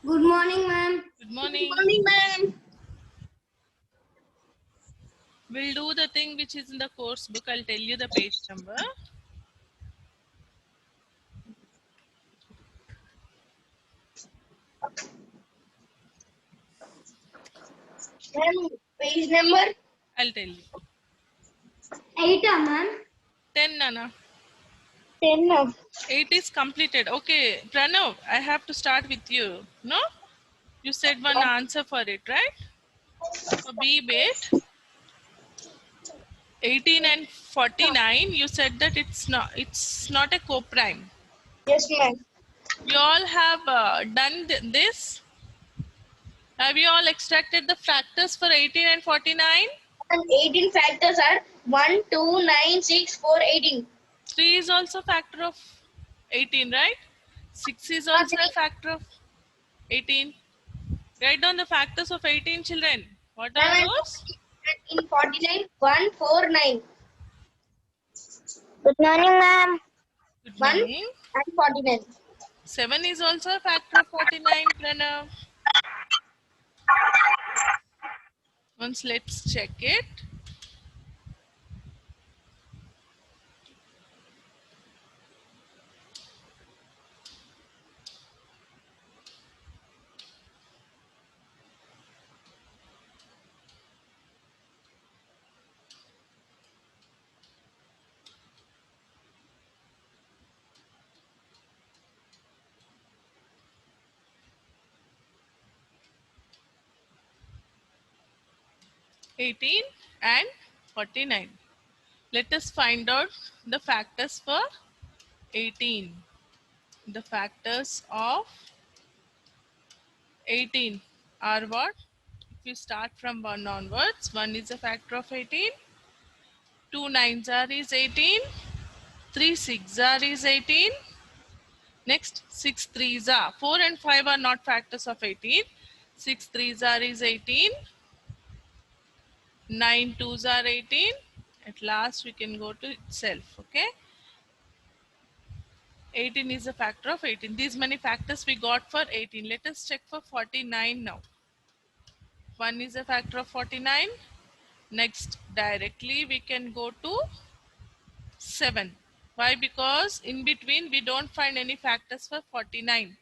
Good morning, ma'am. Good morning. Good morning, ma'am. We'll do the thing which is in the course book. I'll tell you the page number. Ma'am, page number I'll tell you. 8, ma'am. 10, Nana. 10, ma'am. 8 is completed. Okay, Pranav, I have to start with you. No? You said one answer for it, right? For B bit, 18 and 49, you said that it's not a coprime. Yes, ma'am. You all have done this. Have you all extracted the factors for 18 and 49? And 18 factors are 1, 2, 9, 6, 4, 18. 3 is also factor of 18, right? 6 is also a factor of 18. Write down the factors of 18, children. What are Ma'am, those? and in 49, 1, 4, 9. Good morning, ma'am. Good 1 morning. and 49. 7 is also a factor of 49, Pranav. Once let's check it. 18 and 49. Let us find out the factors for 18. The factors of 18 are what? If you start from 1 onwards, 1 is a factor of 18, 2 nines are is 18, 3 6 are is 18, next 6 threes are, 4 and 5 are not factors of 18, 6 threes are is 18, 9 twos are 18, at last we can go to itself, okay. 18 is a factor of 18. These many factors we got for 18. Let us check for 49 now. 1 is a factor of 49. Next, directly we can go to 7. Why? Because in between we don't find any factors for 49.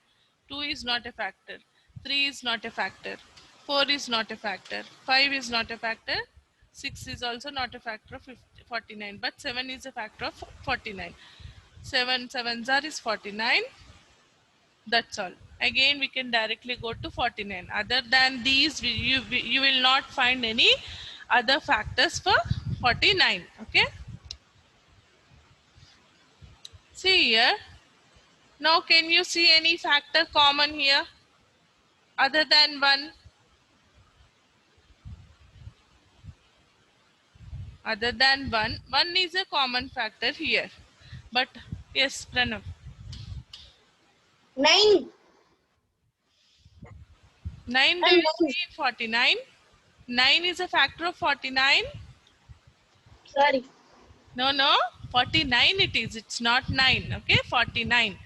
2 is not a factor. 3 is not a factor. 4 is not a factor. 5 is not a factor. 6 is also not a factor of 49. But 7 is a factor of 49. 7 sevens are is 49. That's all. Again, we can directly go to 49. Other than these, you will not find any other factors for 49. Okay. See here. Now, can you see any factor common here other than 1? Other than 1, 1 is a common factor here. But yes, Pranav. 9 9 do and you 9. see in 49? 9 is a factor of 49. Sorry. No, no, 49 it is. It's not 9. Okay, 49.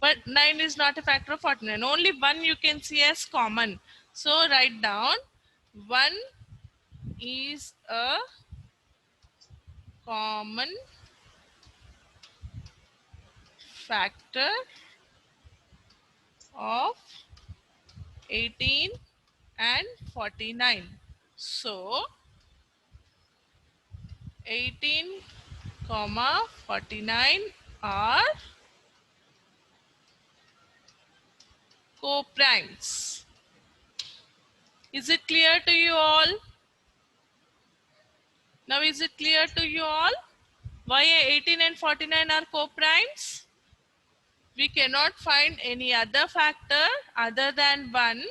But 9 is not a factor of 49. Only 1 you can see as common. So write down 1 is a common factor of 18 and 49. So 18 comma 49 are coprimes. Is it clear to you all? Now is it clear to you all why 18 and 49 are coprimes? We cannot find any other factor other than 1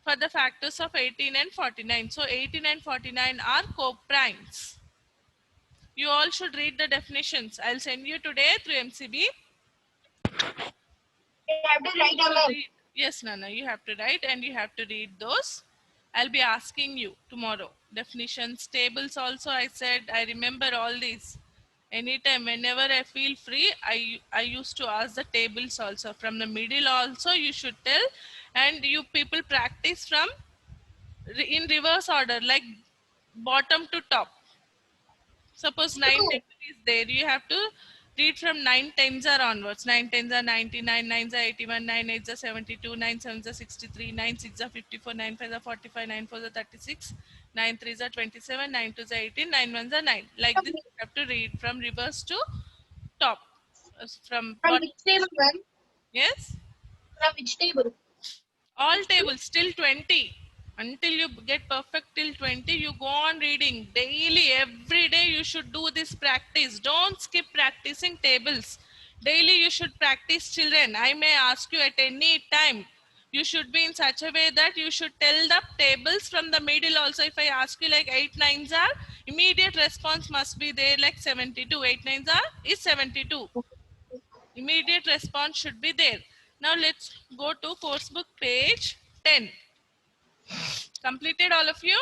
for the factors of 18 and 49. So 18 and 49 are coprimes. You all should read the definitions. I'll send you today through MCB. You have to write You down. read. Yes, Nana, you have to write and you have to read those. I'll be asking you tomorrow. Definitions, tables also I said, I remember all these. Anytime, whenever I feel free, I used to ask the tables also. From the middle also you should tell, and you people practice from in reverse order, like bottom to top. Suppose 9 Two. table is there, you have to read from 9 tens are onwards. 9 tens are 99, 9s are 81, 9 eights are 72, 9 sevens are 63, 9 six are 54, 9 fives are 45, 9 fours are 36, 9 threes are 27, 9 twos are 18, 9 ones are 9. Like From this, which you have to read from reverse to top. From from bottom. which table, ma'am? Yes. From which table? All tables till 20. Until you get perfect till 20, you go on reading daily. Every day you should do this practice. Don't skip practicing tables. Daily you should practice, children. I may ask you at any time. You should be in such a way that you should tell the tables from the middle also. If I ask you like 8 nines are, immediate response must be there like 72. 8 nines are is 72. Immediate response should be there. Now let's go to course book page 10. Completed all of you?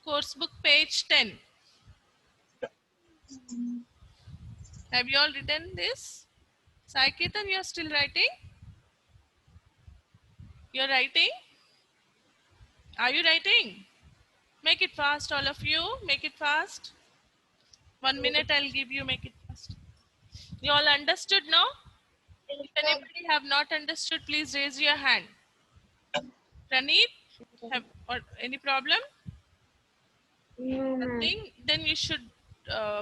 Course book page 10. Have you all written this? Sai Ketan, you are still writing? You are writing? Are you writing? Make it fast, all of you. Make it fast. 1 minute I'll give you. Make it fast. You all understood now? If anybody have not understood, please raise your hand. Praneet, have or any problem? Nothing. Then you should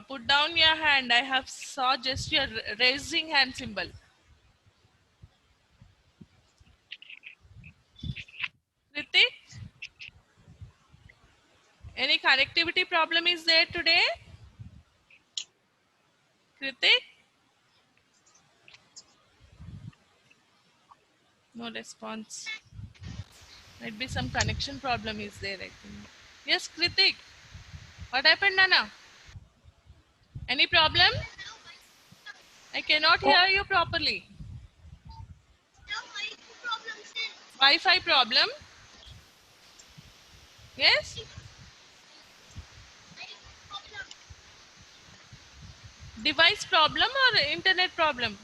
put down your hand. I have saw just your raising hand symbol. Ritik, any connectivity problem is there today? Kritik? No response. Might be some connection problem is there, I think. Yes, Kritik. What happened, Nana? Any problem? I cannot hear you properly. Wi-Fi problem? Yes? Device problem or internet problem?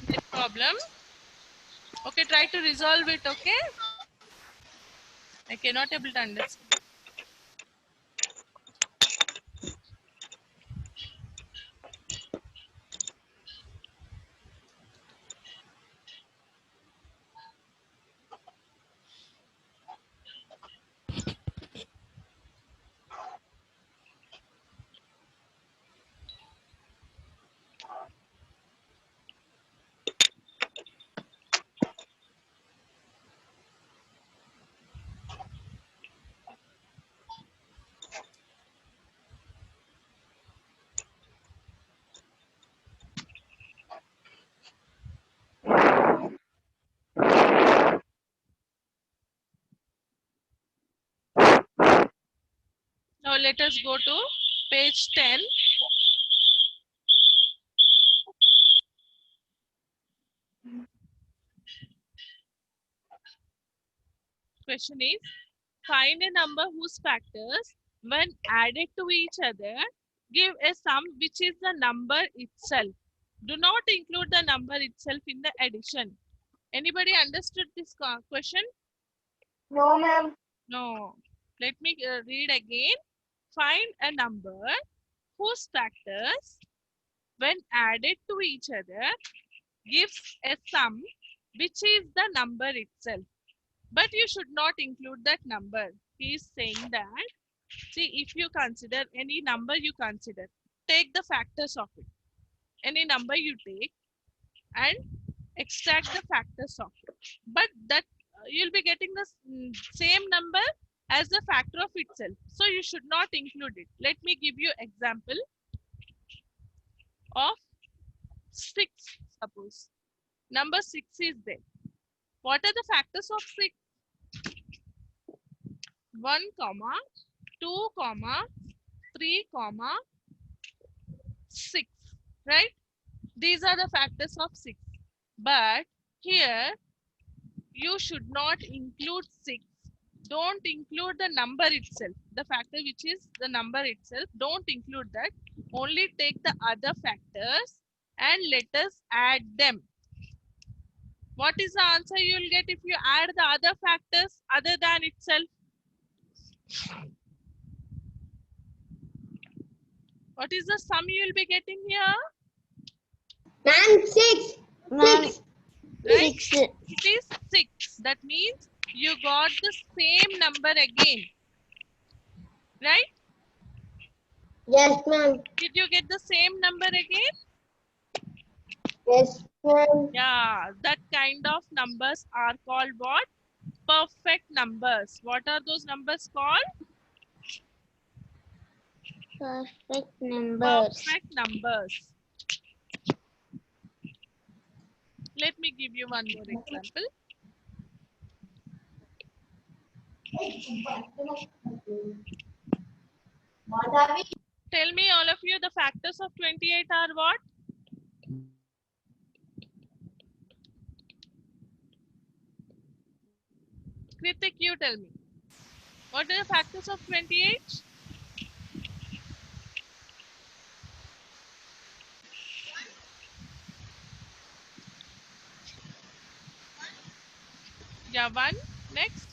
Net problem. Okay, try to resolve it, okay? I cannot able to understand. Now let us go to page 10. Question is, find a number whose factors, when added to each other, give a sum which is the number itself. Do not include the number itself in the addition. Anybody understood this question? No, ma'am. No. Let me read again. Find a number whose factors, when added to each other, gives a sum which is the number itself. But you should not include that number. He is saying that, see, if you consider any number you consider, take the factors of it. Any number you take and extract the factors of it. But that you'll be getting the same number as the factor of itself. So you should not include it. Let me give you example of 6, suppose. Number 6 is there. What are the factors of 6? 1, 2, 3, 6, right? These are the factors of 6. But here you should not include 6 Don't include the number itself. The factor which is the number itself, don't include that. Only take the other factors and let us add them. What is the answer you will get if you add the other factors other than itself? What is the sum you will be getting here? Ma'am, 6. Ma'am, 6. Right? 6. It is 6. That means you got the same number again. Right? Yes, ma'am. Did you get the same number again? Yes, ma'am. Yeah, that kind of numbers are called what? Perfect numbers. What are those numbers called? Perfect numbers. Perfect numbers. Let me give you one more example. What are we? Tell me, all of you, the factors of 28 are what? Kritik, you tell me. What are the factors of 28? Yeah, 1. Next.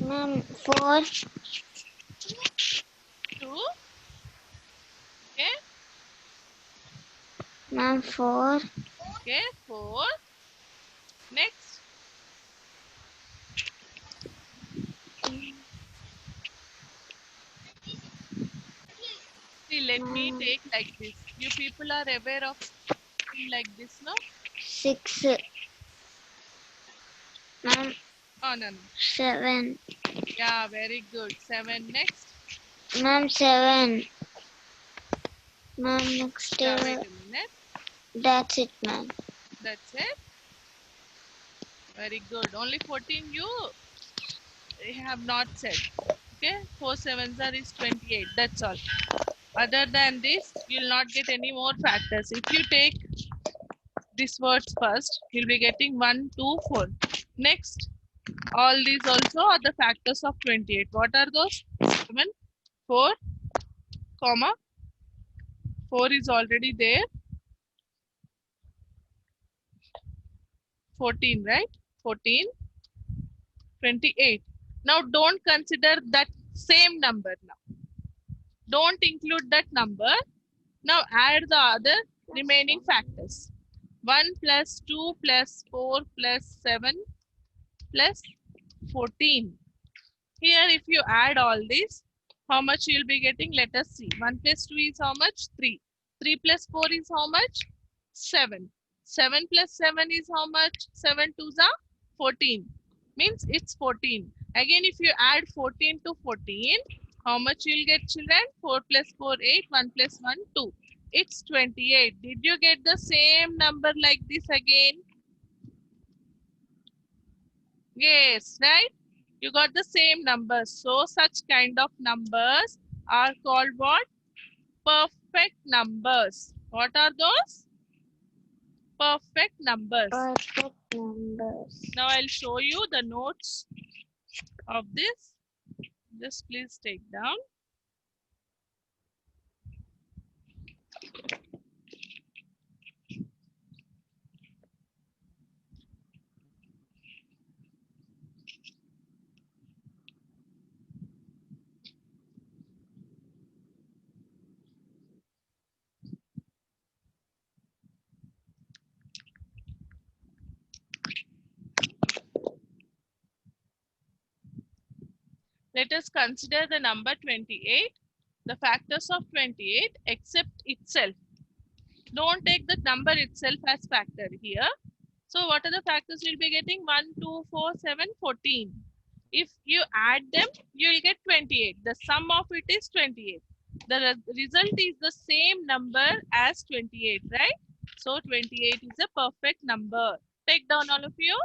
Ma'am, 4. 2. Okay. Ma'am, 4. Okay. 4. Next. See, let me Ma'am, take like this. You people are aware of like this, no? 6. Ma'am, Oh, no, no. 7. Yeah, very good. 7. Next. Ma'am, 7. Ma'am, next. Yeah, wait a minute. That's it, ma'am. That's it. Very good. Only 14 you have not said. Okay. 4 sevens are is 28. That's all. Other than this, you'll not get any more factors. If you take these words first, you'll be getting 1, 2, 4. Next, all these also are the factors of 28. What are those? 7, 4, comma, 4 is already there. 14, right? 14, 28. Now don't consider that same number now. Don't include that number. Now add the other remaining factors. 1 plus 2 plus 4 plus 7 plus 14. Here if you add all this, how much you will be getting? Let us see. 1 plus 2 is how much? 3. 3 plus 4 is how much? 7. 7 plus 7 is how much? 7 2s are 14. Means it's 14. Again, if you add 14 to 14, how much you will get, children? 4 plus 4, 8. 1 plus 1, 2. It's 28. Did you get the same number like this again? Yes, right? You got the same numbers. So such kind of numbers are called what? Perfect numbers. What are those? Perfect numbers. Perfect numbers. Now I'll show you the notes of this. Just please take down. Let us consider the number 28. The factors of 28 except itself. Don't take the number itself as factor here. So what are the factors you'll be getting? 1, 2, 4, 7, 14. If you add them, you will get 28. The sum of it is 28. The result is the same number as 28, right? So 28 is a perfect number. Take down all of you.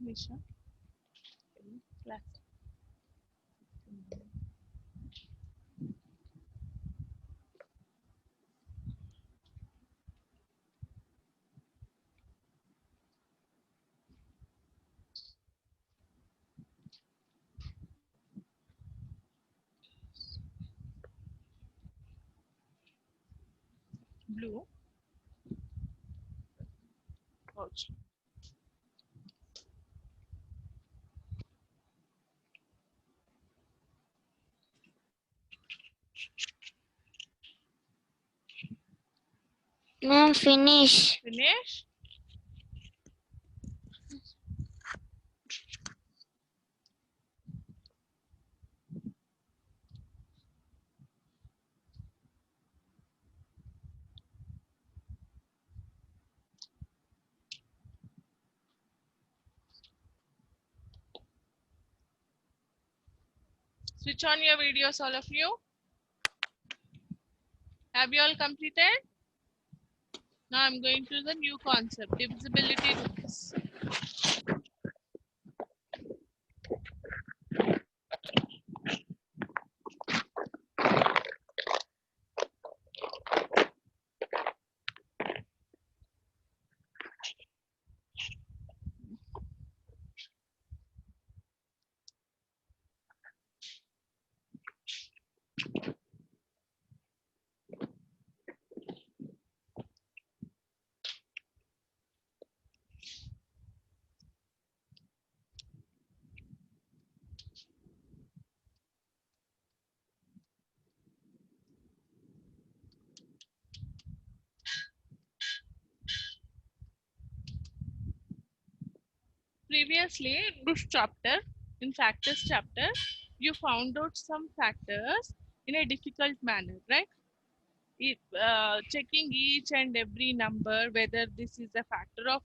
Nisha. Class. Blue. Ouch. Ma'am, finish. Finish. Switch on your videos, all of you. Have you all completed? Now I'm going to the new concept, divisibility rules. Previously, in this chapter, in factors chapter, you found out some factors in a difficult manner, right? Checking each and every number, whether this is a factor of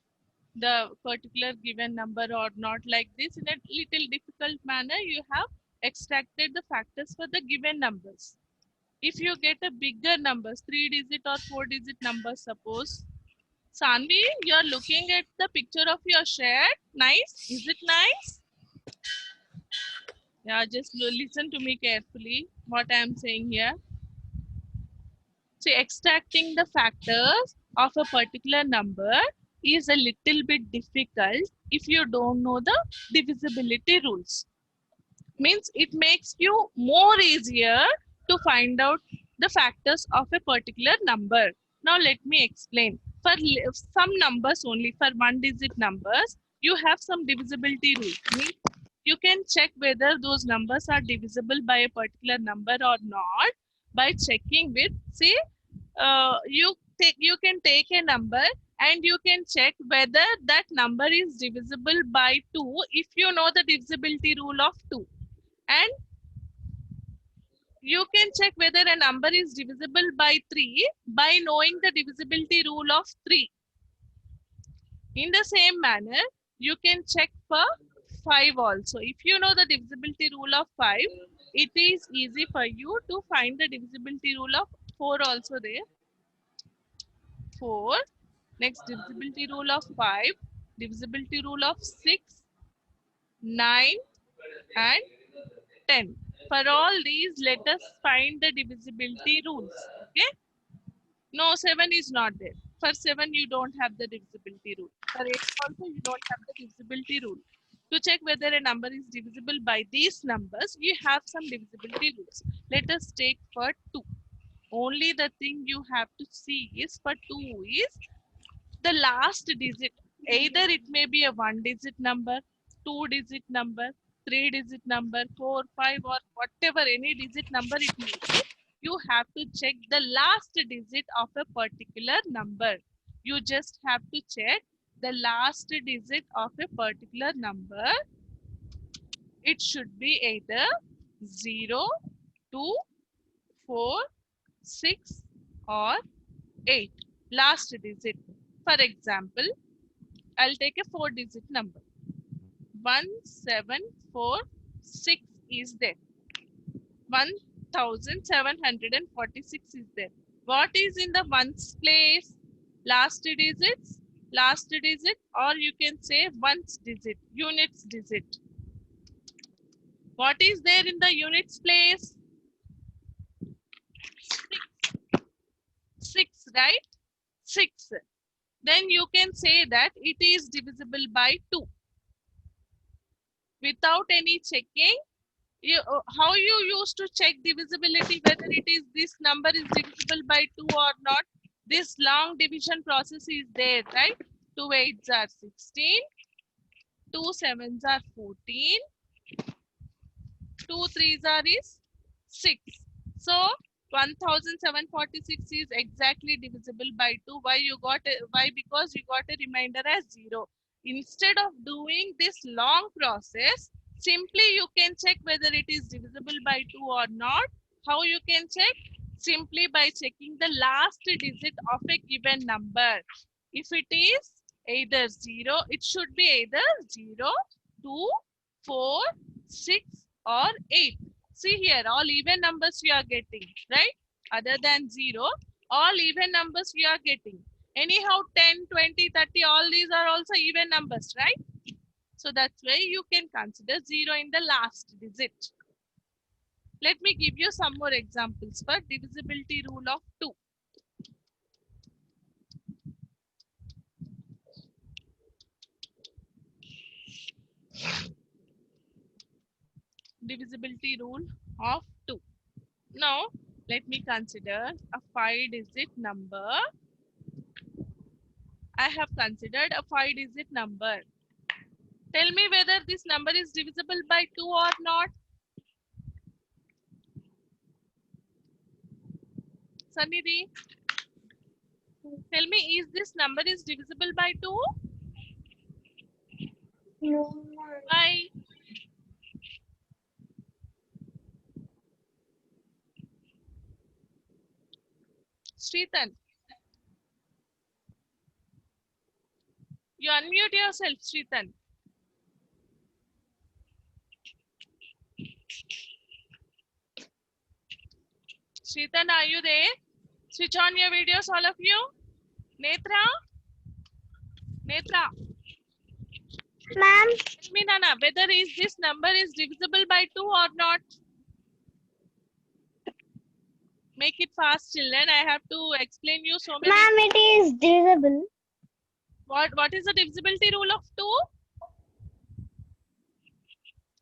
the particular given number or not, like this in a little difficult manner, you have extracted the factors for the given numbers. If you get a bigger numbers, 3-digit or 4-digit numbers, suppose. Sanvi, you're looking at the picture of your shirt. Nice. Is it nice? Yeah, just listen to me carefully. What I am saying here. So extracting the factors of a particular number is a little bit difficult if you don't know the divisibility rules. Means it makes you more easier to find out the factors of a particular number. Now let me explain. For some numbers only, for 1-digit numbers, you have some divisibility rule. Means you can check whether those numbers are divisible by a particular number or not by checking with, say, you can take a number and you can check whether that number is divisible by 2 if you know the divisibility rule of 2. And You can check whether a number is divisible by 3 by knowing the divisibility rule of 3. In the same manner, you can check for 5 also. If you know the divisibility rule of 5, it is easy for you to find the divisibility rule of 4 also there. 4. Next, divisibility rule of 5, divisibility rule of 6, 9 and 10. For all these, let us find the divisibility rules. Okay. No, 7 is not there. For 7, you don't have the divisibility rule. For 8 also, you don't have the divisibility rule. To check whether a number is divisible by these numbers, you have some divisibility rules. Let us take for 2. Only the thing you have to see is for 2 is the last digit. Either it may be a 1-digit number, 2-digit number, 3-digit number, 4, 5 or whatever any digit number it may be. You have to check the last digit of a particular number. You just have to check the last digit of a particular number. It should be either 0, 2, 4, 6 or 8. Last digit. For example, I'll take a 4-digit number. 1746 is there. 1746 is there. What is in the ones place? Last digits, or you can say ones digit, units digit. What is there in the units place? 6, right? 6. Then you can say that it is divisible by 2. Without any checking, how you used to check divisibility, whether it is this number is divisible by 2 or not? This long division process is there, right? 2 8s are 16, 2 7s are 14, 2 3s are is 6. So 1746 is exactly divisible by 2. Why you got why? Because you got a remainder as 0. Instead of doing this long process, simply you can check whether it is divisible by 2 or not. How you can check? Simply by checking the last digit of a given number. If it is either 0, it should be either 0, 2, 4, 6 or 8. See here, all even numbers you are getting, right? Other than 0, all even numbers you are getting. Anyhow, 10, 20, 30, all these are also even numbers, right? So that's why you can consider 0 in the last digit. Let me give you some more examples for divisibility rule of 2. Divisibility rule of 2. Now, let me consider a 5-digit number. I have considered a 5-digit number. Tell me whether this number is divisible by 2 or not. Sannidhi, tell me, is this number is divisible by 2? No. Why? Sritan, you unmute yourself, Sritan. Sritan, are you there? Switch on your videos, all of you. Netra? Netra, Ma'am. tell me, Nana, whether is this number is divisible by 2 or not? Make it fast, children. I have to explain you so many. Ma'am, it is divisible. What is the divisibility rule of 2?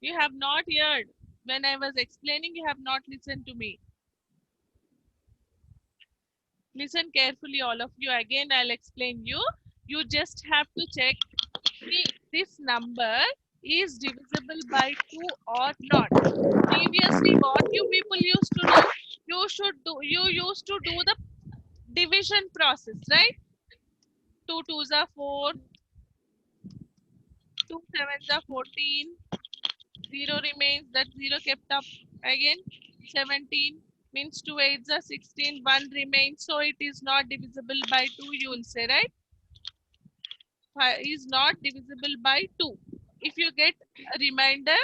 You have not heard. When I was explaining, you have not listened to me. Listen carefully, all of you. Again, I'll explain you. You just have to check this number is divisible by 2 or not. Previously, what you people used to do, you used to do the division process, right? 2 2s are 4, 2 7s are 14, 0 remains, that 0 kept up again. 17 means 2 8s are 16, 1 remains, so it is not divisible by 2, you will say, right? Is not divisible by 2. If you get a remainder,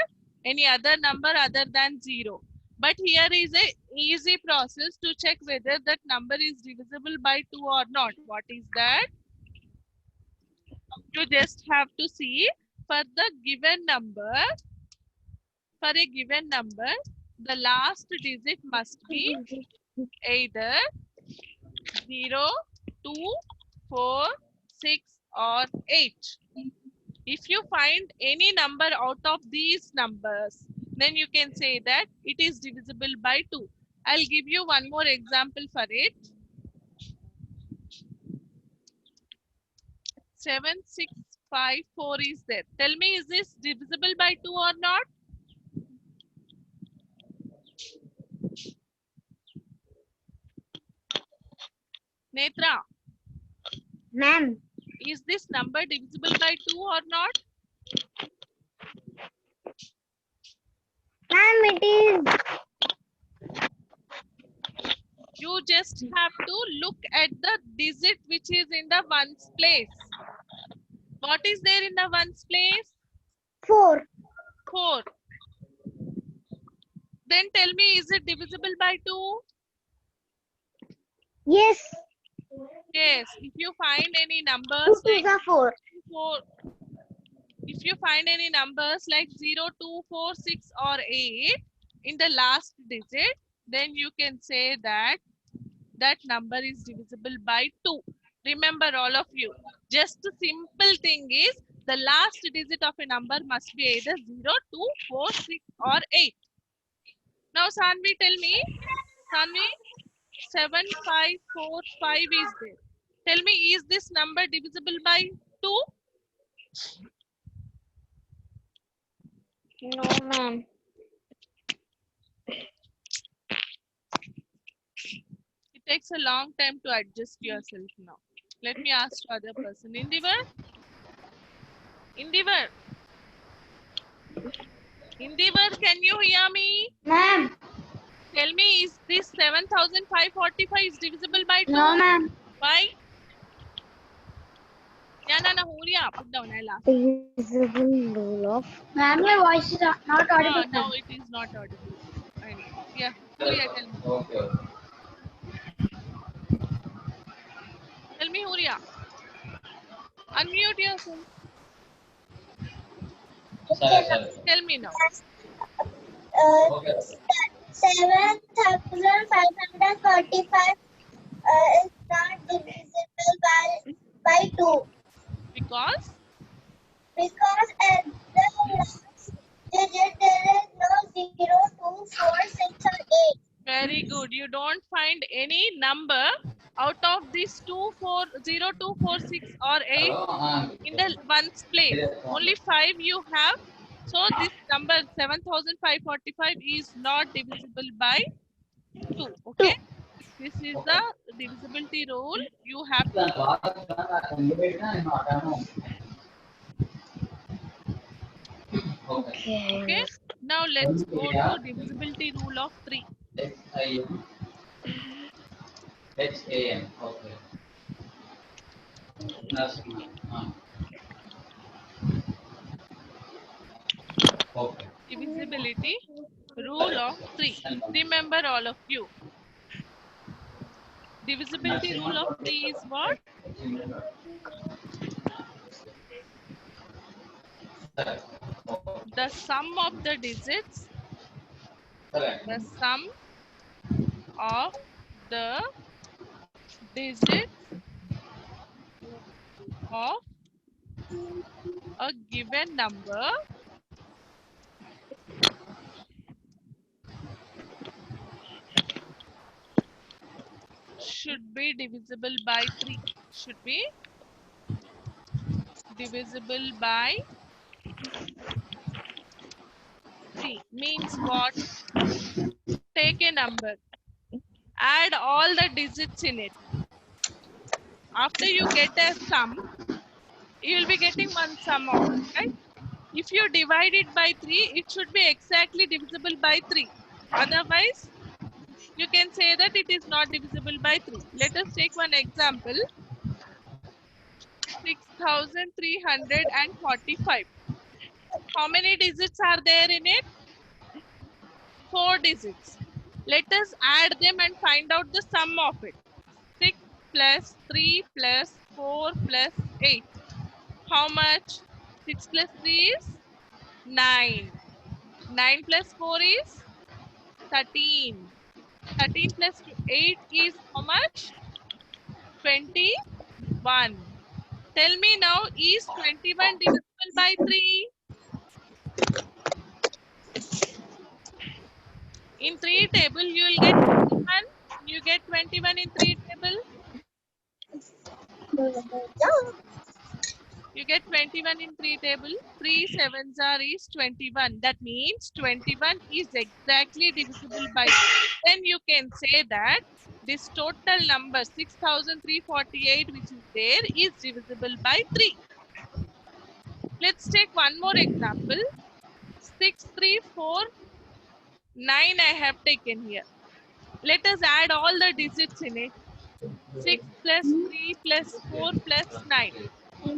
any other number other than 0. But here is a easy process to check whether that number is divisible by 2 or not. What is that? You just have to see for the given number, for a given number, the last digit must be either 0, 2, 4, 6 or 8. If you find any number out of these numbers, then you can say that it is divisible by 2. I'll give you one more example for it. 7654 is there. Tell me, is this divisible by 2 or not? Netra, Ma'am. is this number divisible by 2 or not? Ma'am, it is. You just have to look at the digit which is in the ones place. What is there in the ones place? 4. 4. Then tell me, is it divisible by 2? Yes. Yes. If you find any 2 numbers like 2s are 4. 4, if you find any numbers like 0, 2, 4, 6 or 8 in the last digit, then you can say that that number is divisible by 2. Remember, all of you, just a simple thing is the last digit of a number must be either 0, 2, 4, 6 or 8. Now Sanvi, tell me, Sanvi, 7545 is there. Tell me, is this number divisible by 2? No, ma'am. It takes a long time to adjust yourself now. Let me ask to other person. Indivar? Indivar? Indivar, can you hear me? Ma'am. Tell me, is this 7545 is divisible by 2? No, ma'am. Why? Yeah, no, Huria, put down, I'll ask. Divisible rule of. Ma'am, your voice is not audible. Now it is not audible. I know. Yeah, Huria, tell me. Okay. Tell me, Huria. Unmute yourself. Sorry. Tell me now. Okay. 7,545 is not divisible by 2 Because because at the last digit there is no 0, 2, 4, 6 or 8. very good. You don't find any number out of these 2, 4, 0, 2, 4, 6 or 8 Hello. in the ones place. Only 5 you have. So this number 7545 is not divisible by 2. Okay. This is the divisibility rule. You have to Okay. okay. Now let's go to divisibility rule of 3. HIM. HAM. Okay. That's okay. Divisibility rule of 3. Remember, all of you. Divisibility rule of 3 is what? The sum of the digits, the sum of the digits of a given number should be divisible by 3. Should be divisible by 3. Means what? Take a number, add all the digits in it. After you get a sum, you will be getting one sum out, right? If you divide it by 3, it should be exactly divisible by 3. Otherwise, you can say that it is not divisible by 3. Let us take one example. 6345. How many digits are there in it? 4 digits. Let us add them and find out the sum of it. 6 plus 3 plus 4 plus 8. How much? 6 plus 3 is 9. 9 plus 4 is 13. 13 plus 8 is how much? 21. Tell me now, is 21 divisible by 3? In 3 table, you will get 21. You get 21 in 3 table. You get 21 in 3 table. 3 sevens are is 21. That means 21 is exactly divisible by 3. Then you can say that this total number 6348 which is there is divisible by 3. Let's take one more example. 6349 I have taken here. Let us add all the digits in it. 6 plus 3 plus 4 plus 9. 6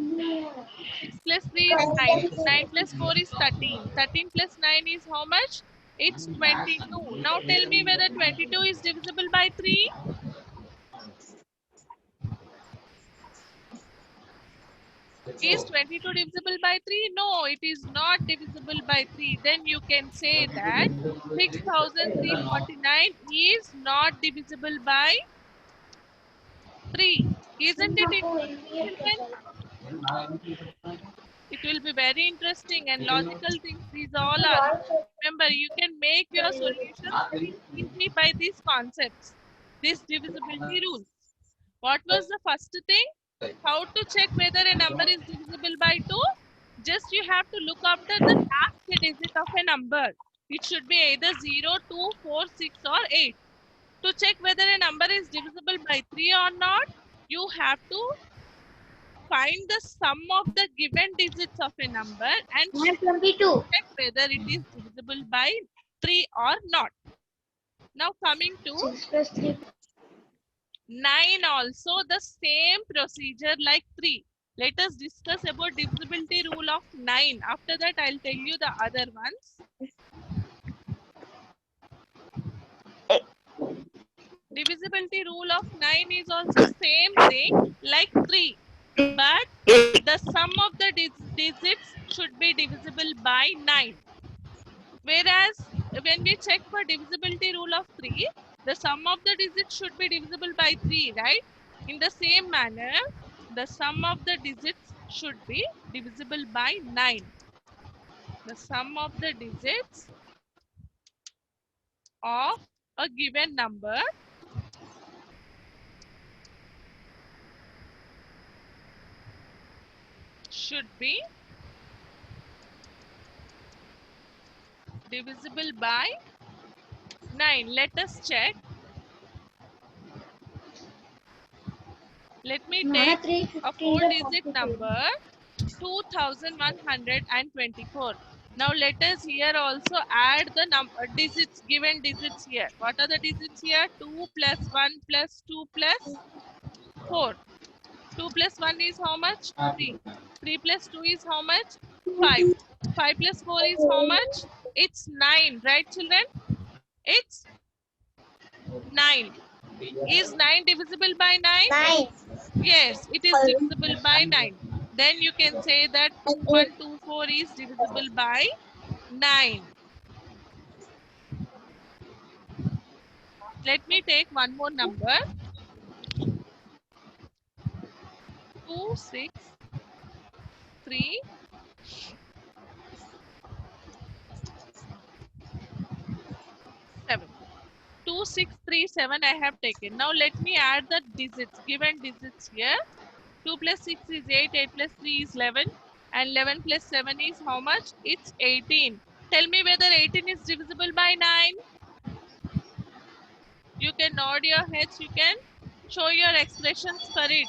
plus 3 is 9. 9 plus 4 is 13. 13 plus 9 is how much? It's 22. Now tell me whether 22 is divisible by 3. Is 22 divisible by 3? No, it is not divisible by 3. Then you can say that 6349 is not divisible by 3. Isn't it interesting, children? It will be very interesting and logical things. These all are. Remember, you can make your solutions very easy by these concepts, this divisibility rule. What was the first thing? How to check whether a number is divisible by 2? Just you have to look after the last digit of a number. It should be either 0, 2, 4, 6 or 8. To check whether a number is divisible by 3 or not, you have to find the sum of the given digits of a number and check whether it is divisible by 3 or not. Now coming to 9, also the same procedure like 3. Let us discuss about divisibility rule of 9. After that, I'll tell you the other ones. Divisibility rule of 9 is also same thing like 3. But the sum of the digits should be divisible by 9. Whereas when we check for divisibility rule of 3, the sum of the digits should be divisible by 3, right? In the same manner, the sum of the digits should be divisible by 9. The sum of the digits of a given number should be divisible by 9. Let us check. Let me take a 4-digit number, 2124. Now let us here also add the number digits, given digits here. What are the digits here? 2 plus 1 plus 2 plus 4. 2 plus 1 is how much? 3. 3 plus 2 is how much? 5. 5 plus 4 is how much? It's 9, right children? It's 9. Is 9 divisible by 9? Yes, it is divisible by 9. Then you can say that 2124 is divisible by 9. Let me take one more number. 263 7. 2637 I have taken. Now let me add the digits, given digits here. 2 plus 6 is 8, 8 plus 3 is 11, and 11 plus 7 is how much? It's 18. Tell me whether 18 is divisible by 9. You can nod your heads, you can show your expressions for it,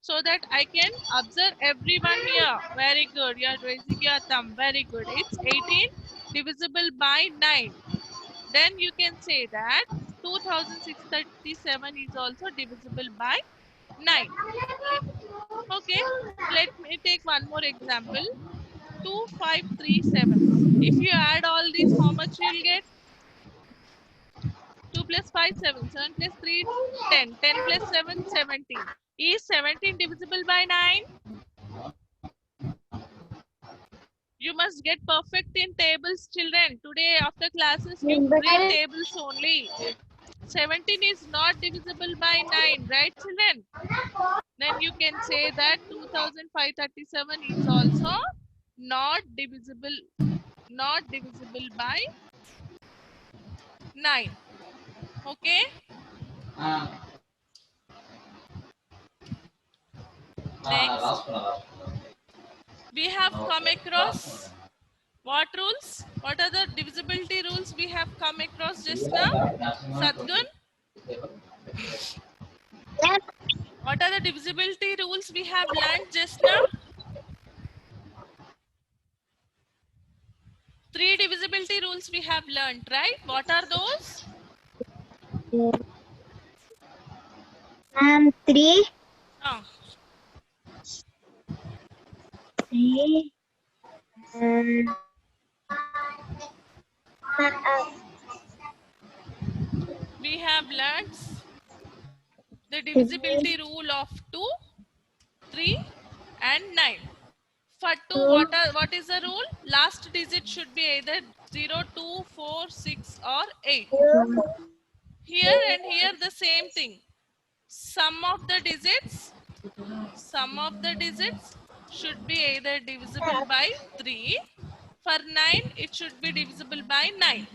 so that I can observe everyone here. Very good. You are raising your thumb. Very good. It's 18 divisible by 9. then you can say that 2637 is also divisible by 9. Okay, let me take one more example. 2537. If you add all these, how much you'll get? 2 plus 5, 7. 7 plus 3, 10. 10 plus 7, 17. Is 17 divisible by 9? You must get perfect in tables, children. Today, after classes, you read tables only. 17 is not divisible by 9, right, children? Then you can say that 2537 is also not divisible by 9. Okay, Ah, next last one. we have come Okay, last one. across what rules? What are the divisibility rules we have come across Do you just now? have that maximum Sadgun, table? what are the divisibility rules we have learned just now? 3 divisibility rules we have learned, right? What are those? Ma'am, 3. Oh, 3. Um, we have learned the divisibility rule of 2, 3 and 9. For 2, what is the rule? Last digit should be either 0, 2, 4, 6 or 8. Here and here the same thing. Sum of the digits should be either divisible by 3. For 9, it should be divisible by 9.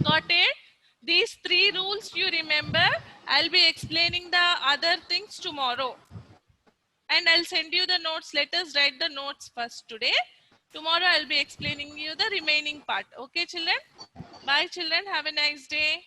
Got it? These 3 rules you remember. I'll be explaining the other things tomorrow. And I'll send you the notes. Let us write the notes first today. Tomorrow I'll be explaining you the remaining part. Okay, children? Bye, children. Have a nice day.